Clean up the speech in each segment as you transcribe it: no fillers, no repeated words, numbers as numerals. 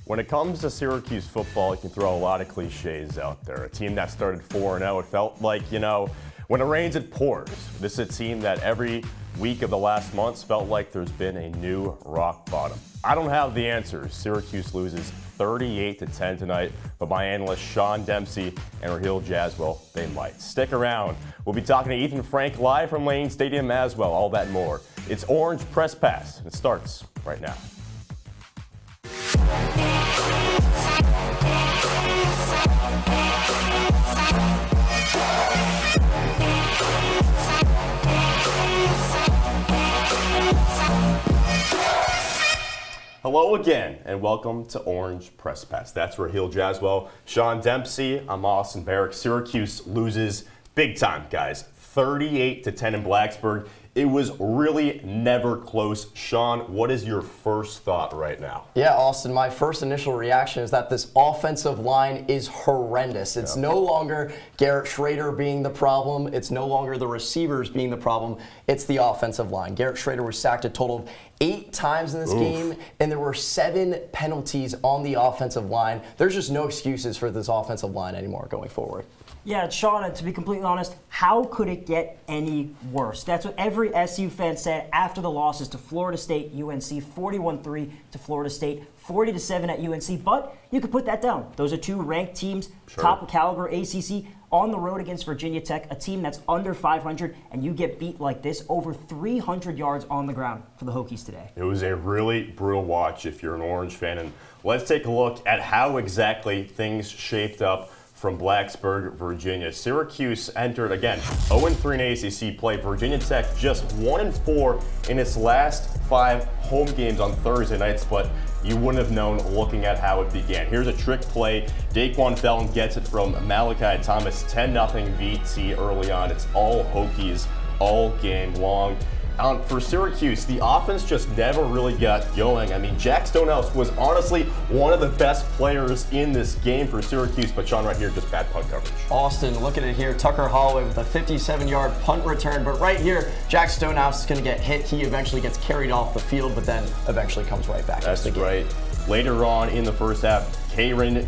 When it comes to Syracuse football, you can throw a lot of cliches out there. A team that started 4-0, it felt like, when it rains, it pours. This is a team that every week of the last months felt like there's been a new rock bottom. I don't have the answers. Syracuse loses 38-10 tonight, but my analysts Sean Dempsey and Rahill Jaiswal, they might. Stick around. We'll be talking to Ethan Frank live from Lane Stadium as well. All that and more. It's Orange Press Pass. It starts right now. Hello again, and welcome to Orange Press Pass. That's Rahill Jaiswal, Sean Dempsey. I'm Austin Barach. Syracuse loses big time, guys. 38-10 in Blacksburg. It was really never close. Sean, what is your first thought right now? Yeah, Austin, my first initial reaction is that this offensive line is horrendous. It's no longer Garrett Schrader being the problem. It's no longer the receivers being the problem. It's the offensive line. Garrett Schrader was sacked a total of 8 times in this game, and there were 7 penalties on the offensive line. There's just no excuses for this offensive line anymore going forward. Yeah, Sean, to be completely honest, how could it get any worse? That's what every SU fan said after the losses to Florida State, UNC, 41-3 to Florida State, 40-7 at UNC. But you could put that down. Those are 2 ranked teams, top caliber ACC, on the road against Virginia Tech, a team that's under 500, and you get beat like this, over 300 yards on the ground for the Hokies today. It was a really brutal watch if you're an Orange fan. And let's take a look at how exactly things shaped up from Blacksburg, Virginia. Syracuse entered, again, 0-3 in ACC play. Virginia Tech just 1-4 in its last 5 home games on Thursday nights, but you wouldn't have known looking at how it began. Here's a trick play. Daquan Felton gets it from Malachi Thomas, 10-0 VT early on. It's all Hokies all game long. For Syracuse, the offense just never really got going. I mean, Jack Stonehouse was honestly one of the best players in this game for Syracuse, but Sean right here, just bad punt coverage. Austin, look at it here. Tucker Holloway with a 57-yard punt return, but right here, Jack Stonehouse is going to get hit. He eventually gets carried off the field, but then eventually comes right back. That's right. Later on in the first half, Kyron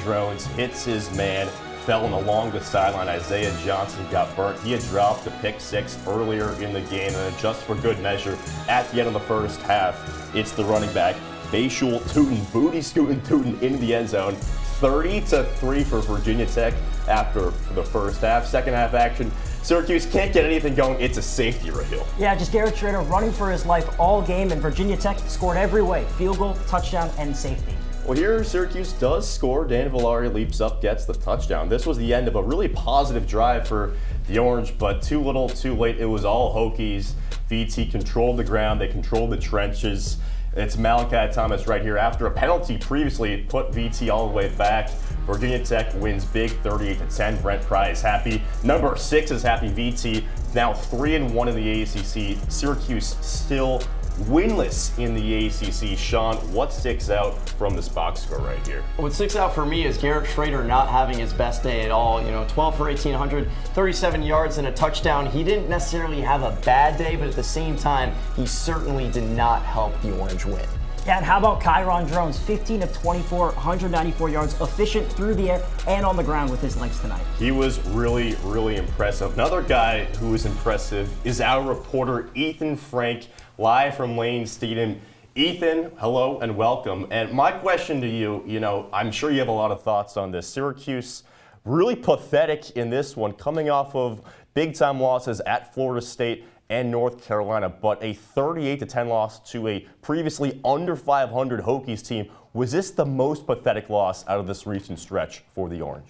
Drones hits his man. Felton along the sideline. Isaiah Johnson got burnt. He had dropped a pick 6 earlier in the game, and then just for good measure, at the end of the first half, it's the running back, Baishul Tootin, booty scooting Tootin into the end zone. 30-3 for Virginia Tech after the first half. Second half action, Syracuse can't get anything going. It's a safety, Rahill. Yeah, just Garrett Schrader running for his life all game, and Virginia Tech scored every way. Field goal, touchdown, and safety. Well, here Syracuse does score. Dan Villari leaps up, gets the touchdown. This was the end of a really positive drive for the Orange, but too little, too late. It was all Hokies. VT controlled the ground. They controlled the trenches. It's Malachi Thomas right here. After a penalty previously, put VT all the way back. Virginia Tech wins big, 38-10. Brent Pry is happy. Number 6 is happy. VT now 3-1 in the ACC. Syracuse still winless in the ACC. Sean, what sticks out from this box score right here? What sticks out for me is Garrett Schrader not having his best day at all. 12 for 18, 137 yards and a touchdown. He didn't necessarily have a bad day, but at the same time, he certainly did not help the Orange win. Yeah, and how about Kyron Drones? 15 of 24, 194 yards, efficient through the air and on the ground with his legs tonight. He was really, really impressive. Another guy who was impressive is our reporter, Ethan Frank, live from Lane Stadium. Ethan, hello and welcome. And my question to you, I'm sure you have a lot of thoughts on this. Syracuse, really pathetic in this one, coming off of big-time losses at Florida State and North Carolina, but a 38-10 loss to a previously under 500 Hokies team. Was this the most pathetic loss out of this recent stretch for the Orange?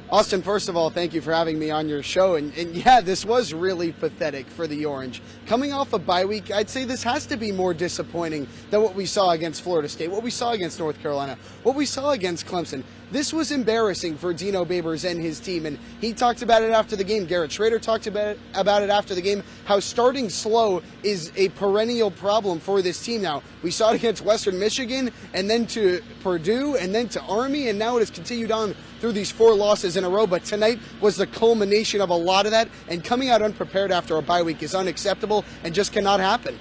Austin, first of all, thank you for having me on your show. And yeah, this was really pathetic for the Orange. Coming off a bye week, I'd say this has to be more disappointing than what we saw against Florida State, what we saw against North Carolina, what we saw against Clemson. This was embarrassing for Dino Babers and his team, and he talked about it after the game. Garrett Schrader talked about it after the game, how starting slow is a perennial problem for this team now. We saw it against Western Michigan, and then to Purdue, and then to Army, and now it has continued on through these 4 losses in a row. But tonight was the culmination of a lot of that, and coming out unprepared after a bye week is unacceptable and just cannot happen.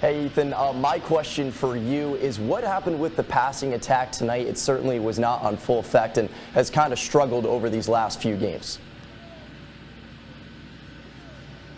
Hey, Ethan, my question for you is what happened with the passing attack tonight? It certainly was not on full effect and has kind of struggled over these last few games.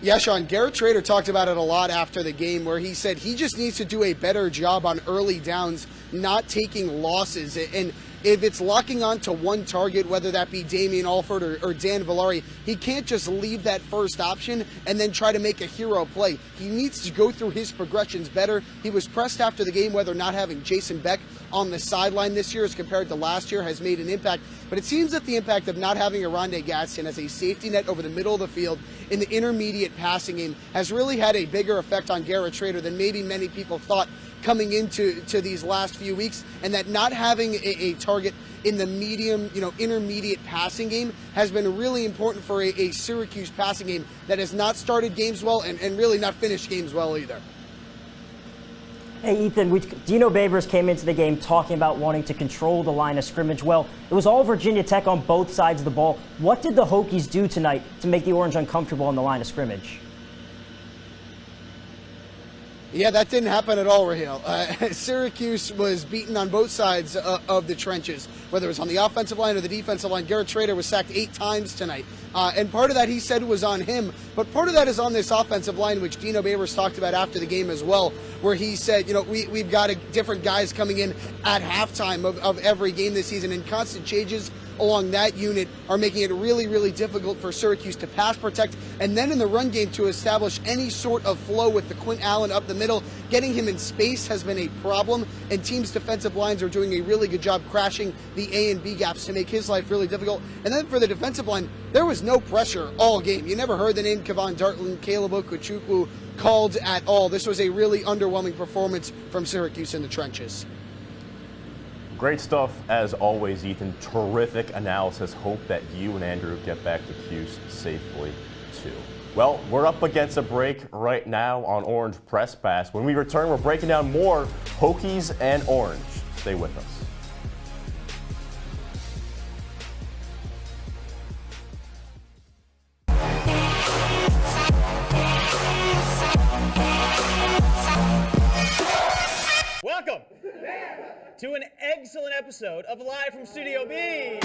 Yeah, Sean, Garrett Schrader talked about it a lot after the game where he said he just needs to do a better job on early downs, not taking losses. And if it's locking on to one target, whether that be Damian Alford or Dan Villari, he can't just leave that first option and then try to make a hero play. He needs to go through his progressions better. He was pressed after the game whether not having Jason Beck on the sideline this year as compared to last year has made an impact. But it seems that the impact of not having Aronde Gadsden as a safety net over the middle of the field in the intermediate passing game has really had a bigger effect on Garrett Schrader than maybe many people thought coming into these last few weeks, and that not having a target in the medium, intermediate passing game has been really important for a Syracuse passing game that has not started games well and really not finished games well either. Hey, Ethan, Dino Babers came into the game talking about wanting to control the line of scrimmage. Well, it was all Virginia Tech on both sides of the ball. What did the Hokies do tonight to make the Orange uncomfortable on the line of scrimmage? Yeah, that didn't happen at all, Rahill. Syracuse was beaten on both sides of the trenches, whether it was on the offensive line or the defensive line. Garrett Schrader was sacked 8 times tonight. And part of that, he said, was on him. But part of that is on this offensive line, which Dino Babers talked about after the game as well, where he said, we've got different guys coming in at halftime of every game this season, and constant changes along that unit are making it really, really difficult for Syracuse to pass protect, and then in the run game to establish any sort of flow with the Quint Allen up the middle. Getting him in space has been a problem, and teams' defensive lines are doing a really good job crashing the A and B gaps to make his life really difficult. And then for the defensive line, there was no pressure all game. You never heard the name Kevon Dartland, Caleb Okuchukwu called at all. This was a really underwhelming performance from Syracuse in the trenches. Great stuff as always, Ethan. Terrific analysis. Hope that you and Andrew get back to Cuse safely too. Well, we're up against a break right now on Orange Press Pass. When we return, we're breaking down more Hokies and Orange. Stay with us. Welcome to an excellent episode of Live from Studio B.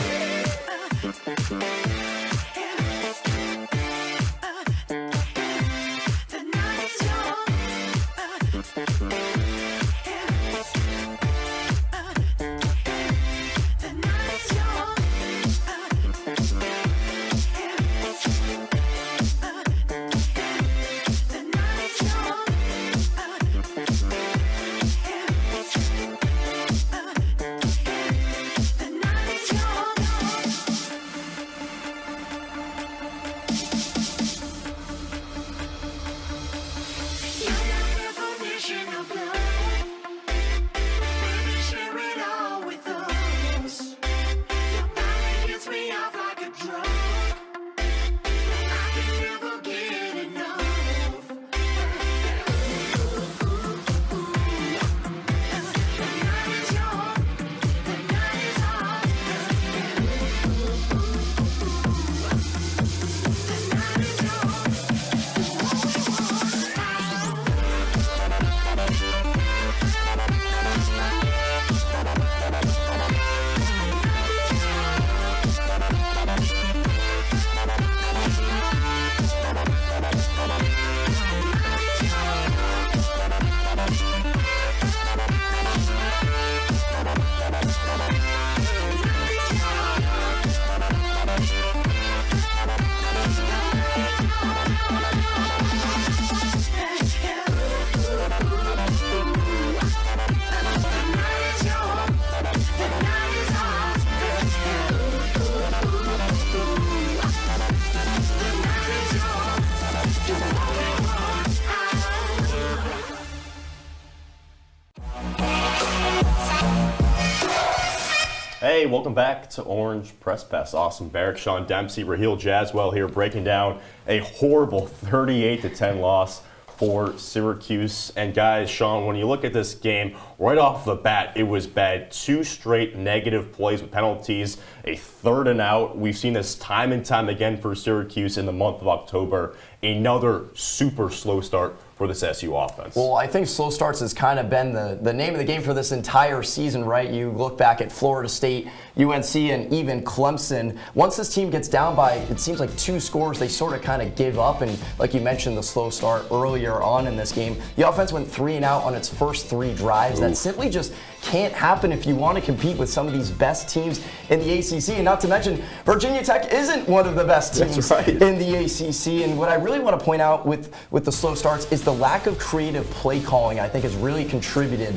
Hey, welcome back to Orange Press Pass. Awesome. Barach, Sean Dempsey, Rahill, Jaiswal here breaking down a horrible 38-10 loss for Syracuse. And guys, Sean, when you look at this game, right off the bat, it was bad. 2 straight negative plays with penalties, a 3rd and out. We've seen this time and time again for Syracuse in the month of October. Another super slow start for this SU offense? Well, I think slow starts has kind of been the name of the game for this entire season, right? You look back at Florida State, UNC, and even Clemson. Once this team gets down by, it seems like 2 scores, they sort of kind of give up. And like you mentioned, the slow start earlier on in this game, the offense went 3 and out on its first 3 drives. That simply just can't happen if you want to compete with some of these best teams in the ACC. And not to mention, Virginia Tech isn't one of the best teams in the ACC. And what I really want to point out with the slow starts is the lack of creative play calling, I think, has really contributed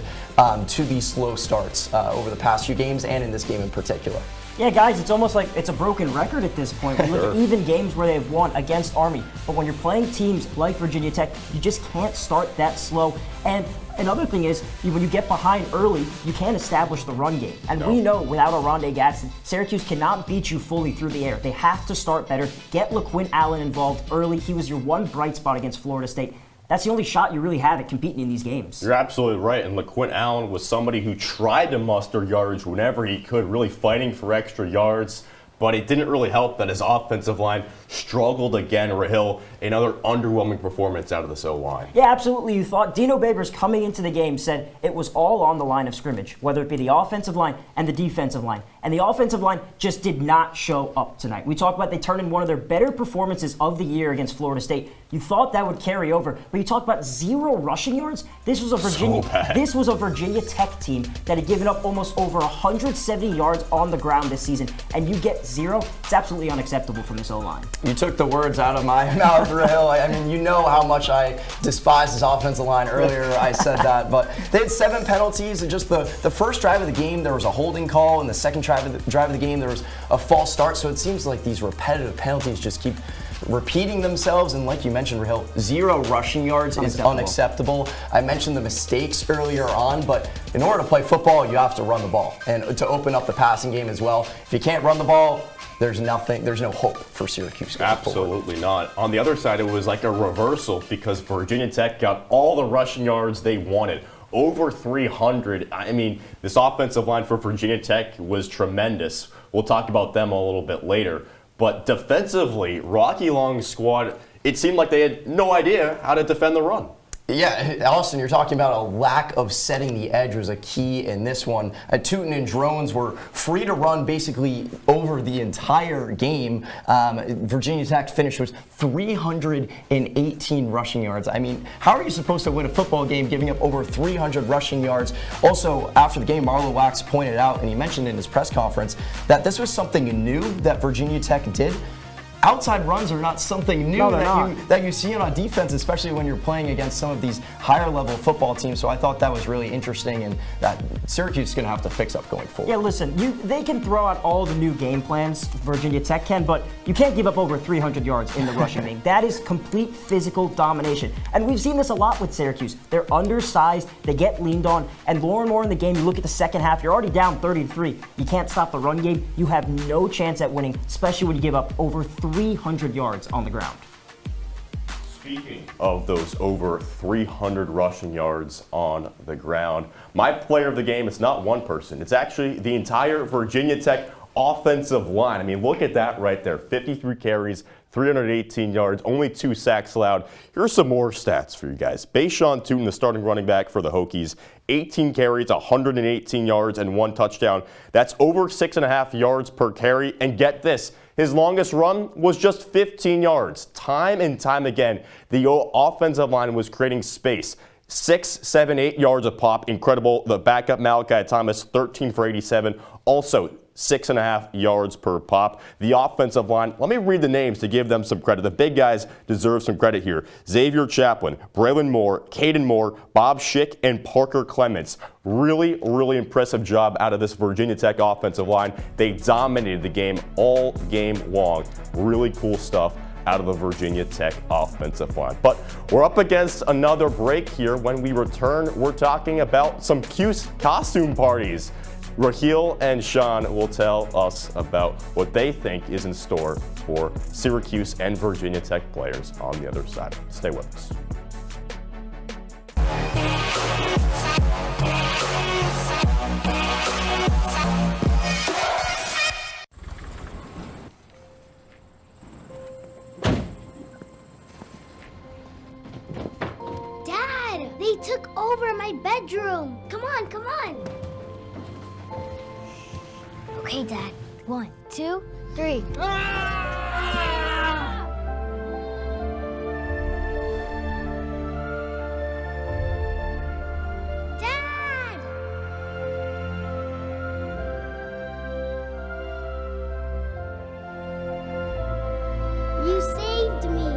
to these slow starts over the past few games and in this game in particular. Yeah, guys, it's almost like it's a broken record at this point. We look at even games where they've won against Army, but when you're playing teams like Virginia Tech, you just can't start that slow. And another thing is, when you get behind early, you can't establish the run game. And we know without a Rondé Gadsden, Syracuse cannot beat you fully through the air. They have to start better. Get LaQuint Allen involved early. He was your one bright spot against Florida State. That's the only shot you really have at competing in these games. You're absolutely right. And LaQuint Allen was somebody who tried to muster yards whenever he could, really fighting for extra yards. But it didn't really help that his offensive line struggled again. Rahill, another underwhelming performance out of this O-line. Yeah, absolutely. You thought Dino Babers coming into the game said it was all on the line of scrimmage, whether it be the offensive line and the defensive line. And the offensive line just did not show up tonight. We talked about they turned in one of their better performances of the year against Florida State. You thought that would carry over, but you talked about 0 rushing yards. This was a Virginia Tech team that had given up almost over 170 yards on the ground this season, and you get 0. It's absolutely unacceptable from this O-line. You took the words out of my mouth, Rahill. I mean, you know how much I despise this offensive line. Earlier I said that, but they had 7 penalties. And just the first drive of the game, there was a holding call. And the second drive of the game, there was a false start. So it seems like these repetitive penalties just keep repeating themselves. And like you mentioned, Rahill, 0 rushing yards is unacceptable. I mentioned the mistakes earlier on, but in order to play football, you have to run the ball and to open up the passing game as well. If you can't run the ball, there's no hope for Syracuse going Absolutely not. On the other side, it was like a reversal because Virginia Tech got all the rushing yards they wanted. Over 300. I mean, this offensive line for Virginia Tech was tremendous. We'll talk about them a little bit later. But defensively, Rocky Long's squad, it seemed like they had no idea how to defend the run. Yeah, Austin, you're talking about a lack of setting the edge was a key in this one. Tootin and Drones were free to run basically over the entire game. Virginia Tech finished with 318 rushing yards. I mean, how are you supposed to win a football game giving up over 300 rushing yards? Also, after the game, Marlo Wax pointed out, and he mentioned in his press conference, that this was something new that Virginia Tech did. Outside runs are not something new that you see on defense, especially when you're playing against some of these higher level football teams. So I thought that was really interesting, and that Syracuse is going to have to fix up going forward. Yeah, listen, they can throw out all the new game plans, Virginia Tech can, but you can't give up over 300 yards in the rushing game. That is complete physical domination. And we've seen this a lot with Syracuse. They're undersized, they get leaned on, and more and more in the game, you look at the second half, you're already down 30-3. You can't stop the run game. You have no chance at winning, especially when you give up over 300 yards on the ground. Speaking of those over 300 rushing yards on the ground, my player of the game is not one person. It's actually the entire Virginia Tech offensive line. I mean, look at that right there. 53 carries, 318 yards, only 2 sacks allowed. Here's some more stats for you guys. Bayshawn Tootin, the starting running back for the Hokies, 18 carries, 118 yards, and 1 touchdown. That's over 6.5 yards per carry. And get this, his longest run was just 15 yards. Time and time again, the offensive line was creating space. 6, 7, 8 yards a pop. Incredible. The backup Malachi Thomas, 13 for 87. Also, 6.5 yards per pop. The offensive line, let me read the names to give them some credit. The big guys deserve some credit here. Xavier Chaplin, Braylon Moore, Caden Moore, Bob Schick, and Parker Clements. Really, really impressive job out of this Virginia Tech offensive line. They dominated the game all game long. Really cool stuff out of the Virginia Tech offensive line. But we're up against another break here. When we return, we're talking about some cute costume parties. Rahill and Sean will tell us about what they think is in store for Syracuse and Virginia Tech players on the other side. Stay with us. They took over my bedroom. Come on, come on. Okay, Dad. 1, 2, 3. Dad! You saved me.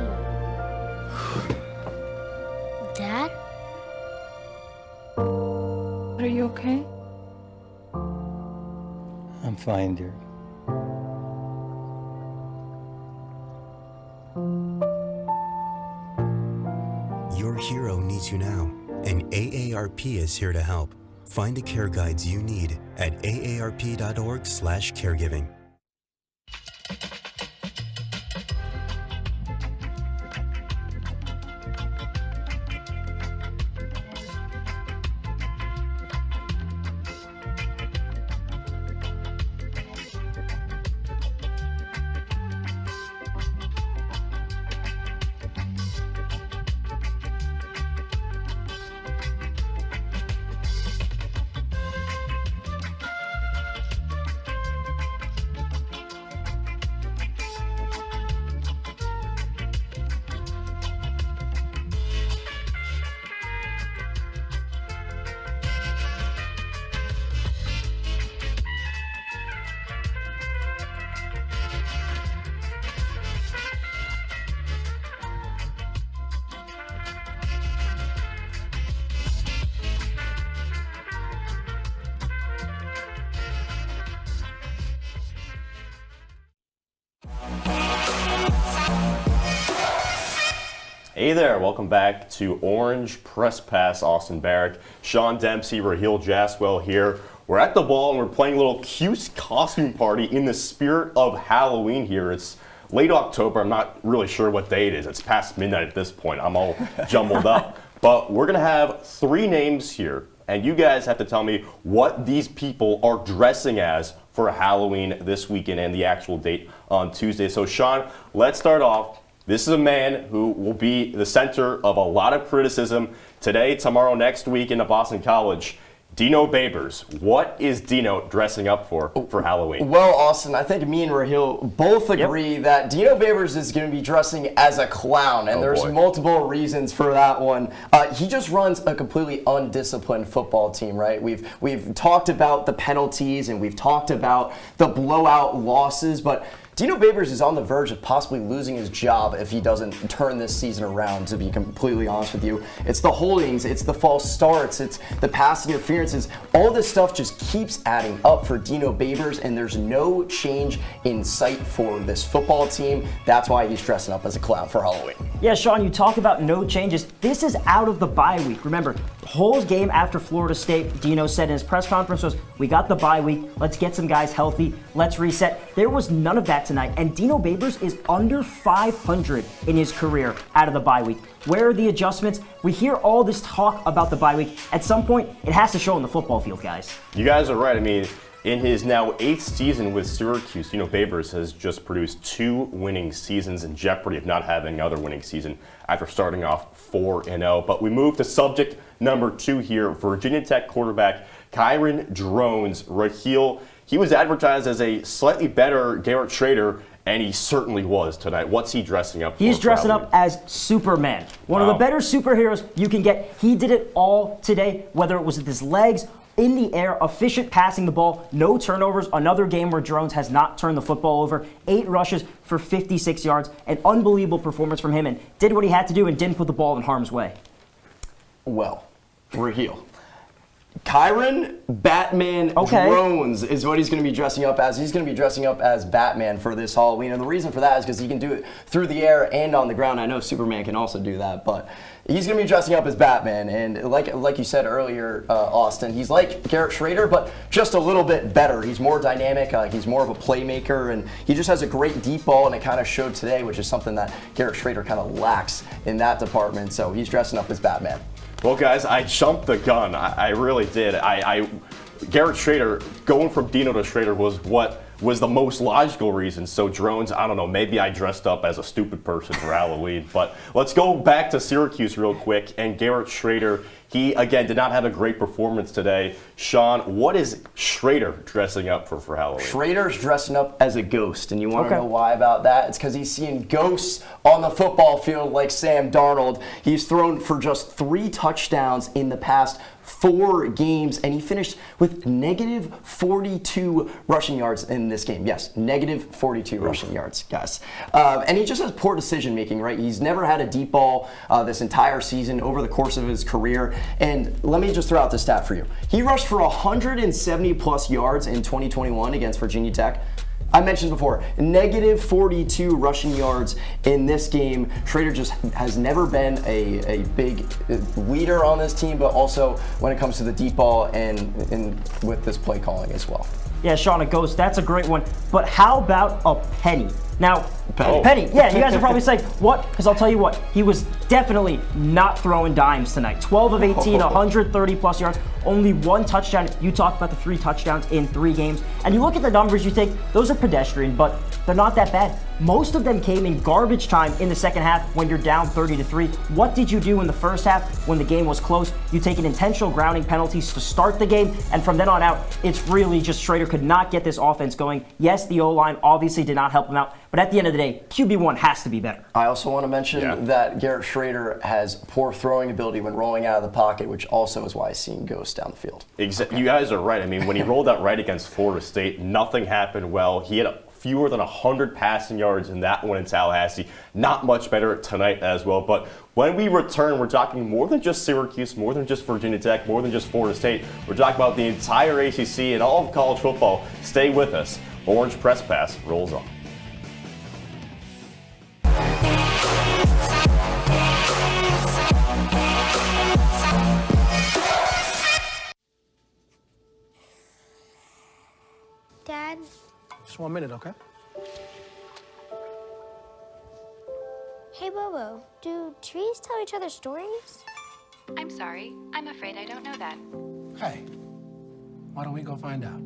Dad? Are you okay? I'm fine, dear. Your hero needs you now, and AARP is here to help. Find the care guides you need at aarp.org/caregiving. Hey there, welcome back to Orange Press Pass. Austin Barach, Sean Dempsey, Rahill, Jaiswal here. We're at the ball and we're playing a little cute costume party in the spirit of Halloween here. It's late October. I'm not really sure what day it is. It's past midnight at this point. I'm all jumbled up. But we're going to have 3 names here, and you guys have to tell me what these people are dressing as for Halloween this weekend and the actual date on Tuesday. So, Sean, let's start off. This is a man who will be the center of a lot of criticism today, tomorrow, next week in the Boston College. Dino Babers. What is Dino dressing up for Halloween? Well, Austin, I think me and Rahill both agree that Dino Babers is going to be dressing as a clown, and there's multiple reasons for that one. He just runs a completely undisciplined football team, right? We've talked about the penalties and we've talked about the blowout losses, but Dino Babers is on the verge of possibly losing his job if he doesn't turn this season around, to be completely honest with you. It's the holdings, it's the false starts, it's the pass interferences. All this stuff just keeps adding up for Dino Babers, and there's no change in sight for this football team. That's why he's dressing up as a clown for Halloween. Yeah, Sean, you talk about no changes. This is out of the bye week. Remember, the whole game after Florida State, Dino said in his press conference was, we got the bye week, let's get some guys healthy, let's reset. There was none of that tonight, and Dino Babers is under 500 in his career out of the bye week. Where are the adjustments? We hear all this talk about the bye week. At some point, it has to show in the football field, guys. You guys are right. I memean, in his now 8th season with Syracuse, Dino Babers has just produced 2 winning seasons, in jeopardy of not having another winning season after starting off 4-0. But we move to subject number 2 here. Virginia Tech quarterback Kyron Drones. Rahill, he was advertised as a slightly better Garrett Schrader, and he certainly was tonight. What's he dressing up for? He's dressing up as Superman. One of the better superheroes you can get. He did it all today, whether it was with his legs, in the air, efficient passing the ball, no turnovers. Another game where Drones has not turned the football over. 8 rushes for 56 yards. An unbelievable performance from him, and did what he had to do and didn't put the ball in harm's way. Well, Rahill. Kyron Batman Drones is what he's going to be dressing up as. He's going to be dressing up as Batman for this Halloween. And the reason for that is because he can do it through the air and on the ground. I know Superman can also do that, but he's going to be dressing up as Batman. And like you said earlier, Austin, he's like Garrett Schrader, but just a little bit better. He's more dynamic. He's more of a playmaker, and he just has a great deep ball, and it kind of showed today, which is something that Garrett Schrader kind of lacks in that department. So he's dressing up as Batman. Well, guys, I jumped the gun. I really did. Garrett Schrader, going from Dino to Schrader was what was the most logical reason. So drones, I don't know, maybe I dressed up as a stupid person for Halloween. But let's go back to Syracuse real quick. And Garrett Schrader, he, again, did not have a great performance today. Sean, what is Schrader dressing up for Halloween? Schrader's dressing up as a ghost, and you want to know why about that? It's because he's seeing ghosts on the football field like Sam Darnold. He's thrown for just 3 touchdowns in the past 4 games, and he finished with negative 42 rushing yards in this game. Yes, negative 42 rushing yards, guys. And he just has poor decision making, right? He's never had a deep ball this entire season over the course of his career. And let me just throw out this stat for you. He rushed for 170 plus yards in 2021 against Virginia Tech. I mentioned before, negative 42 rushing yards in this game. Schrader just has never been a big leader on this team, but also when it comes to the deep ball and with this play calling as well. Yeah, Sean, a ghost, that's a great one. But how about a penny? Now, Penny, yeah, you guys are probably saying, what? Because I'll tell you what, he was definitely not throwing dimes tonight. 12 of 18, 130 plus yards, only 1 touchdown. You talked about the 3 touchdowns in 3 games. And you look at the numbers, you think, those are pedestrian, but they're not that bad. Most of them came in garbage time in the second half when you're down 30-3. What did you do in the first half when the game was close? You take an intentional grounding penalties to start the game, and from then on out, it's really just Schrader could not get this offense going. Yes, the O-line obviously did not help him out, but at the end of the day, QB1 has to be better. I also want to mention that Garrett Schrader has poor throwing ability when rolling out of the pocket, which also is why he's seeing ghosts down the field. You guys are right. I mean, when he rolled out right against Florida State, nothing happened well. He had fewer than 100 passing yards in that one in Tallahassee. Not much better tonight as well. But when we return, we're talking more than just Syracuse, more than just Virginia Tech, more than just Florida State. We're talking about the entire ACC and all of college football. Stay with us. Orange Press Pass rolls on. Dad? Just 1 minute, okay? Hey, Bobo, do trees tell each other stories? I'm sorry. I'm afraid I don't know that. Hey, why don't we go find out?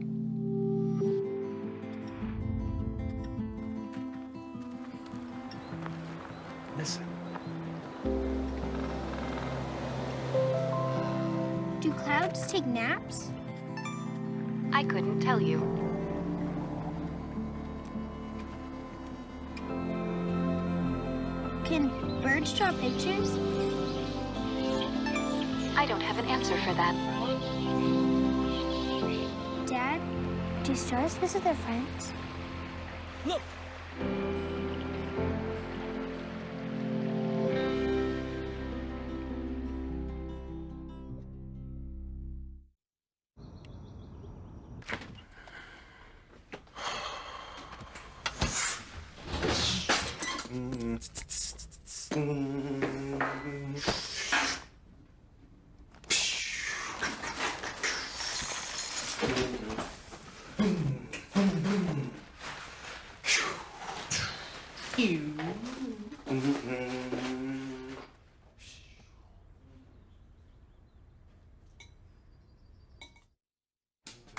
Listen. Do clouds take naps? I couldn't tell you. Can birds draw pictures? I don't have an answer for that. Dad, do stars visit their friends? Look!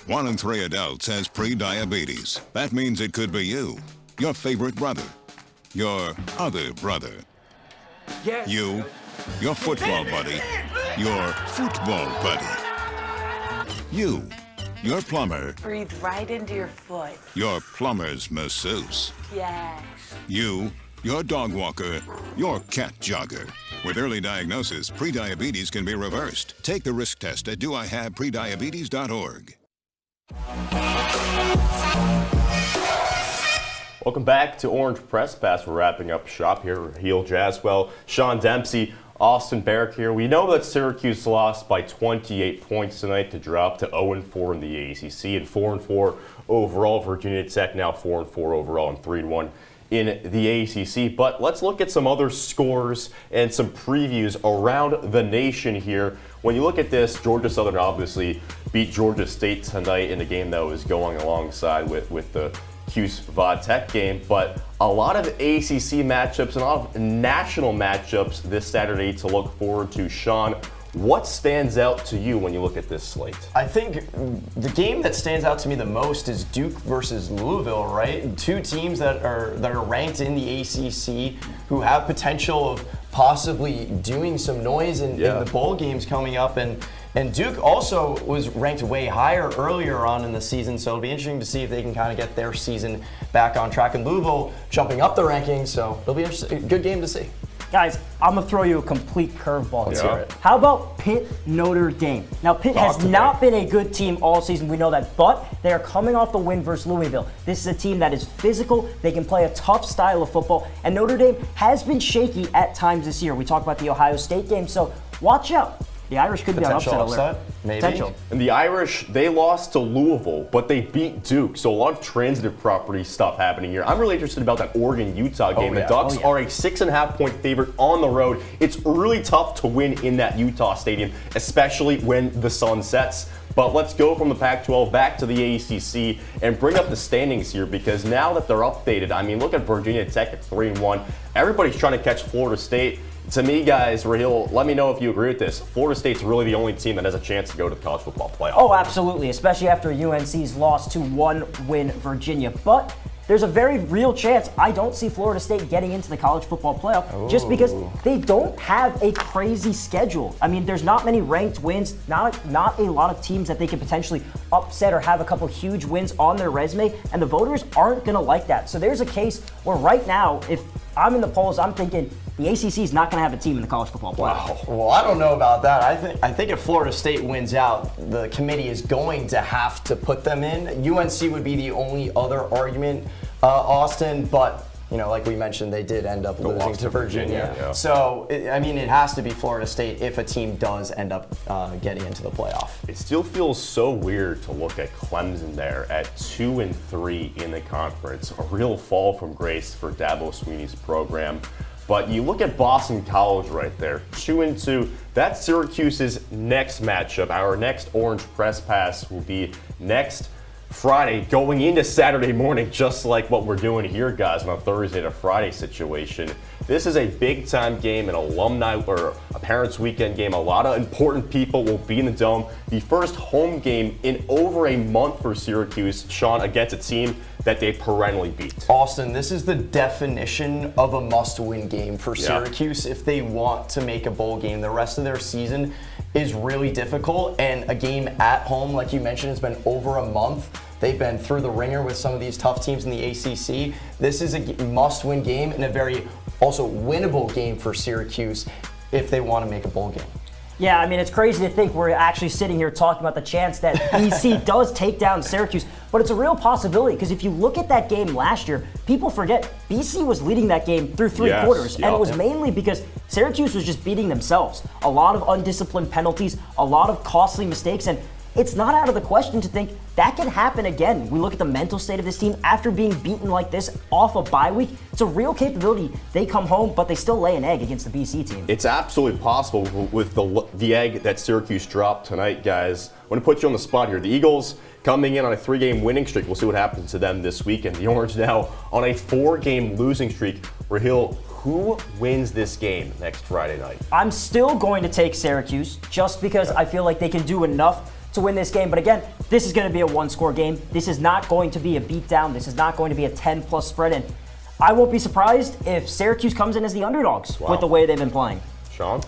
One in 3 adults has pre-diabetes. That means it could be you, your favorite brother, your other brother, you, your football buddy, your football buddy, you, your plumber, Breathe right into your foot. your plumber's masseuse, Yes. you, your dog walker, your cat jogger. With early diagnosis, prediabetes can be reversed. Take the risk test at doihaveprediabetes.org. Welcome back to Orange Press Pass. We're wrapping up shop here. Rahill, Jaiswal, Sean Dempsey, Austin Barach here. We know that Syracuse lost by 28 points tonight to drop to 0-4 in the ACC and 4-4 overall. Virginia Tech now 4-4 overall and 3-1 in the ACC. But let's look at some other scores and some previews around the nation here. When you look at this, Georgia Southern obviously beat Georgia State tonight in a game that was going alongside with the Cuse-Va Tech game, but a lot of ACC matchups and a lot of national matchups this Saturday to look forward to. Sean, What stands out to you when you look at this slate? I think the game that stands out to me the most is Duke versus Louisville, right? Two teams that are ranked in the ACC who have potential of possibly doing some noise in the bowl games coming up, and Duke also was ranked way higher earlier on in the season, so it'll be interesting to see if they can kind of get their season back on track. And Louisville jumping up the rankings, so it'll be a good game to see. Guys, I'm going to throw you a complete curveball. Let's hear it. How about Pitt Notre Dame? Now, Pitt has not been a good team all season. We know that. But they are coming off the win versus Louisville. This is a team that is physical. They can play a tough style of football. And Notre Dame has been shaky at times this year. We talked about the Ohio State game. So watch out. The Irish could be on upset alert. Maybe. Potential. And the Irish, they lost to Louisville, but they beat Duke. So a lot of transitive property stuff happening here. I'm really interested about that Oregon-Utah game. The Ducks are a 6.5-point favorite on the road. It's really tough to win in that Utah stadium, especially when the sun sets. But let's go from the Pac-12 back to the ACC and bring up the standings here, because now that they're updated, I mean, look at Virginia Tech at 3-1. Everybody's trying to catch Florida State. To me, guys, Rahill, let me know if you agree with this. Florida State's really the only team that has a chance to go to the college football playoff. Oh, absolutely, especially after UNC's loss to 1-win Virginia. But there's a very real chance I don't see Florida State getting into the college football playoff just because they don't have a crazy schedule. I mean, there's not many ranked wins, not a lot of teams that they can potentially upset or have a couple huge wins on their resume, and the voters aren't going to like that. So there's a case where right now, if I'm in the polls, I'm thinking the ACC is not going to have a team in the college football playoff. Wow. Well, I don't know about that. I think if Florida State wins out, the committee is going to have to put them in. UNC would be the only other argument, Austin, but like we mentioned, they did end up losing to Virginia. Yeah. So, it has to be Florida State if a team does end up getting into the playoff. It still feels so weird to look at Clemson there at 2-3 in the conference. A real fall from grace for Dabo Swinney's program. But you look at Boston College right there, 2-2. That's Syracuse's next matchup. Our next Orange Press Pass will be next Friday, going into Saturday morning, just like what we're doing here, guys, on a Thursday to Friday situation. This is a big-time game, an alumni or a parents' weekend game. A lot of important people will be in the Dome. The first home game in over a month for Syracuse, Sean, against a team that they perennially beat. Austin, this is the definition of a must-win game for Syracuse if they want to make a bowl game. The rest of their season is really difficult, and a game at home, like you mentioned, has been over a month. They've been through the ringer with some of these tough teams in the ACC. This is a must-win game and a very also winnable game for Syracuse if they want to make a bowl game. Yeah, I mean, it's crazy to think we're actually sitting here talking about the chance that BC does take down Syracuse, but it's a real possibility because if you look at that game last year, people forget BC was leading that game through three quarters, and it was mainly because Syracuse was just beating themselves. A lot of undisciplined penalties, a lot of costly mistakes, and it's not out of the question to think that can happen again. We look at the mental state of this team after being beaten like this off a bye week. It's a real capability. They come home, but they still lay an egg against the BC team. It's absolutely possible with the egg that Syracuse dropped tonight, guys. I want to put you on the spot here. The Eagles coming in on a 3-game winning streak. We'll see what happens to them this weekend. The Orange now on a 4-game losing streak. Rahill, who wins this game next Friday night? I'm still going to take Syracuse just because I feel like they can do enough to win this game. But again, this is going to be a one-score game. This is not going to be a beatdown. This is not going to be a 10-plus spread. And I won't be surprised if Syracuse comes in as the underdogs with the way they've been playing. Sean?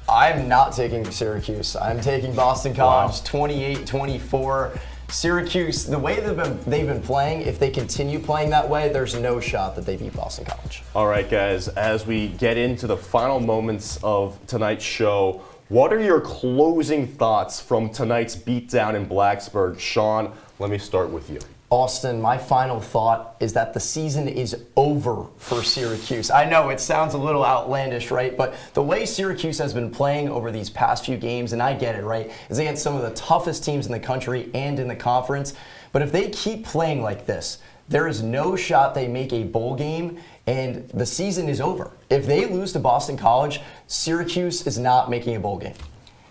I'm not taking Syracuse. I'm taking Boston College 28-24. Syracuse, the way they've been playing, if they continue playing that way, there's no shot that they beat Boston College. All right, guys, as we get into the final moments of tonight's show, what are your closing thoughts from tonight's beatdown in Blacksburg? Sean, let me start with you. Austin, my final thought is that the season is over for Syracuse. I know it sounds a little outlandish, right? But the way Syracuse has been playing over these past few games, and I get it, right, is against some of the toughest teams in the country and in the conference. But if they keep playing like this, there is no shot they make a bowl game, and the season is over. If they lose to Boston College, Syracuse is not making a bowl game.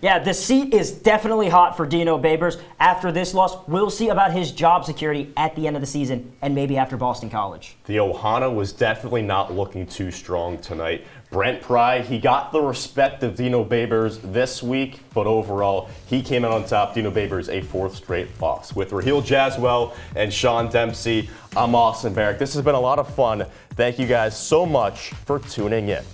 Yeah, the seat is definitely hot for Dino Babers. After this loss, we'll see about his job security at the end of the season and maybe after Boston College. The Ohana was definitely not looking too strong tonight. Brent Pry, he got the respect of Dino Babers this week, but overall, he came out on top. Dino Babers, a 4th straight loss. With Rahill, Jaiswal, and Sean Dempsey, I'm Austin Barach. This has been a lot of fun. Thank you guys so much for tuning in.